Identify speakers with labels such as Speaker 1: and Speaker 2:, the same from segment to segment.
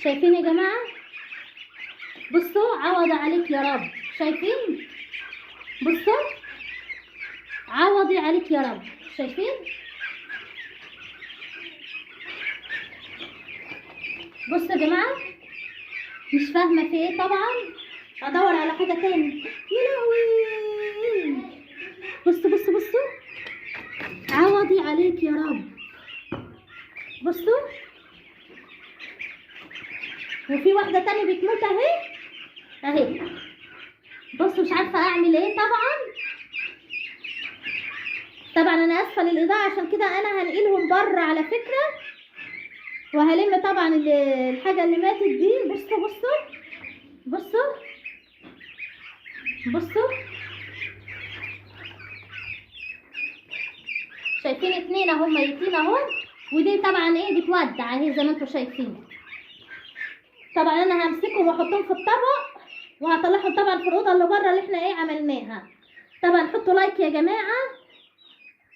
Speaker 1: شايفين يا جماعه؟ بصوا عوض عليك يا رب. شايفين؟ بصوا عوضي عليك يا رب. شايفين؟ بصوا يا جماعه، مش فاهمه في ايه طبعا، ادور على حاجه تاني. يا لهوي، بصوا بصوا بصوا، عوضي عليك يا رب. بصوا، وفي واحده تانية بتموت اهي اهي. بصوا مش عارفه اعمل ايه طبعا انا اسفه للاضاءه، عشان كده انا هنقلهم بره على فكره، وهلم طبعا الحاجه اللي ماتت دي. بصوا بصوا بصوا بصوا، شايفين اتنين اهو ميتين اهو، ودي طبعا ايه بتودع اهي زي ما انتم شايفين. طبعا انا همسكهم واحطهم في الطبق، وهطلعهم طبعا في الاوضه اللي بره اللي احنا ايه عملناها. طبعا حطوا لايك يا جماعه.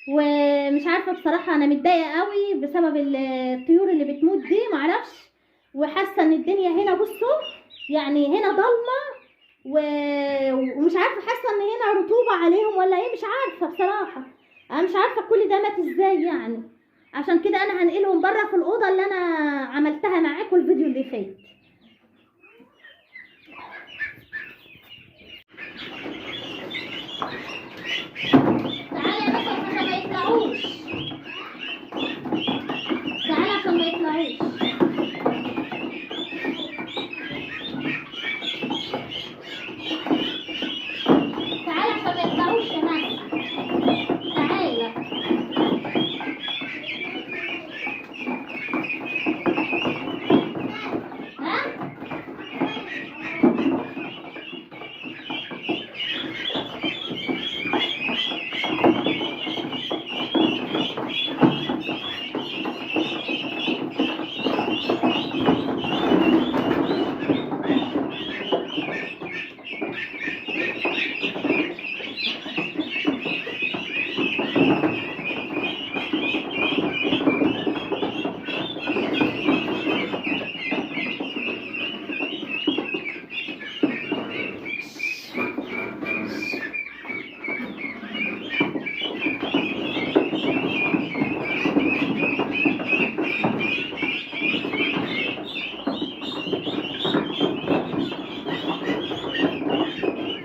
Speaker 1: ومش عارفه بصراحه، انا متضايقه قوي بسبب الطيور اللي بتموت دي، معرفش، وحاسه ان الدنيا هنا بصوا يعني هنا ضلمه ومش عارفه، حاسه ان هنا رطوبه عليهم ولا ايه، مش عارفه بصراحه. انا مش عارفه كل ده مات ازاي يعني. عشان كده انا هنقلهم بره في الاوضه اللي انا عملتها معاكم الفيديو اللي فات. تعالى يا باشا عشان ما يطلعوش، تعالى عشان ما يطلعوش. تعالى عشان ما يطلعوش يا ناس، تعالى. ها؟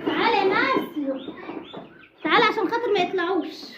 Speaker 1: تعالى يا ناس، تعالى عشان خاطر ما يطلعوش.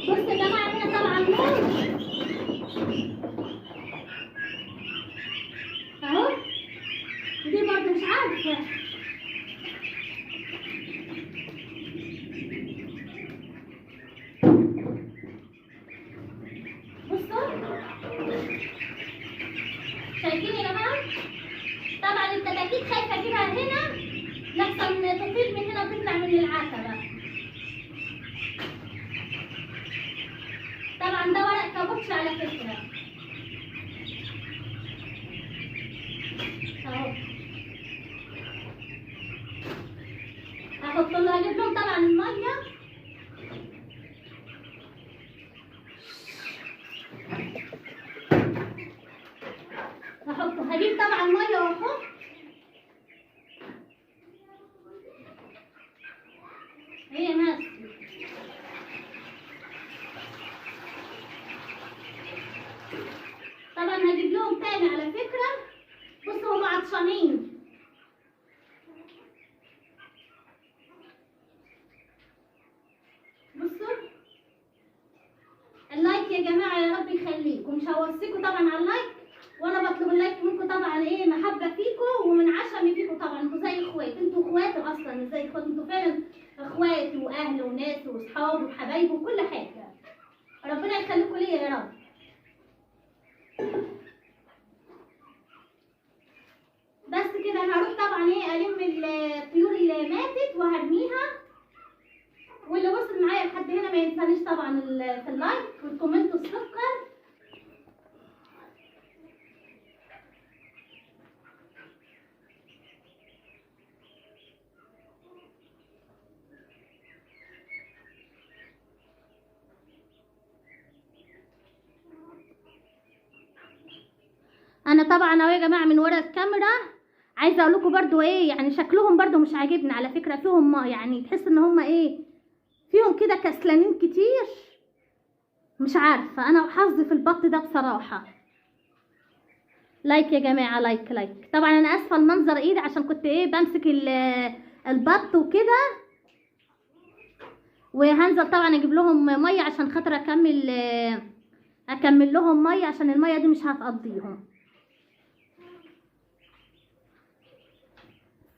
Speaker 1: بص يا جماعه هنا طبعا نور اهو، دي برضه مش عارفه. بصوا شايفين يا جماعه؟ طبعا الكتاكيت خايفه اجيبها هنا لحسن تطير من هنا وتطلع من العتبه. طبعا ده ورق كابوتش على فكره اهو. هحط له، هجيب لهم طبعا الميه. هجيب طبعا ميه واحط. هي ناس طبعا هجيب لهم تاني على فكره. بصوا هم عطشانين. بصوا اللايك يا جماعه يا رب يخليكم، مش هوصيكم طبعا على اللايك، وانا بطلب اللايك منكم طبعا ايه محبه فيكم ومن عشمي فيكم طبعا. انتوا زي اخوات، انتوا اخوات اصلا، مش زي اخوات، انتوا فعلا اخواتي واهلي وناسي واصحابي وحبايبي وكل حاجه. ربنا يخليكم ليا يا رب. بس كده انا هروح طبعا الم الطيور اللي ماتت وهرميها. واللي وصل معايا لحد هنا ما ينسانيش طبعا في اللايك والكومنت والسكر. انا طبعا اهو يا جماعه من ورا الكاميرا عايزه اقول لكم برده يعني شكلهم برده مش عاجبني على فكره. فيهم يعني تحس ان هم فيهم كده كسلانين كتير. مش عارفه انا وحظي في البط ده بصراحه. لايك يا جماعه، لايك. طبعا انا اسفه المنظر ايدي عشان كنت بمسك البط وكده. وهنزل طبعا اجيب لهم ميه عشان خاطر اكمل لهم ميه عشان الميه دي مش هتقضيهم.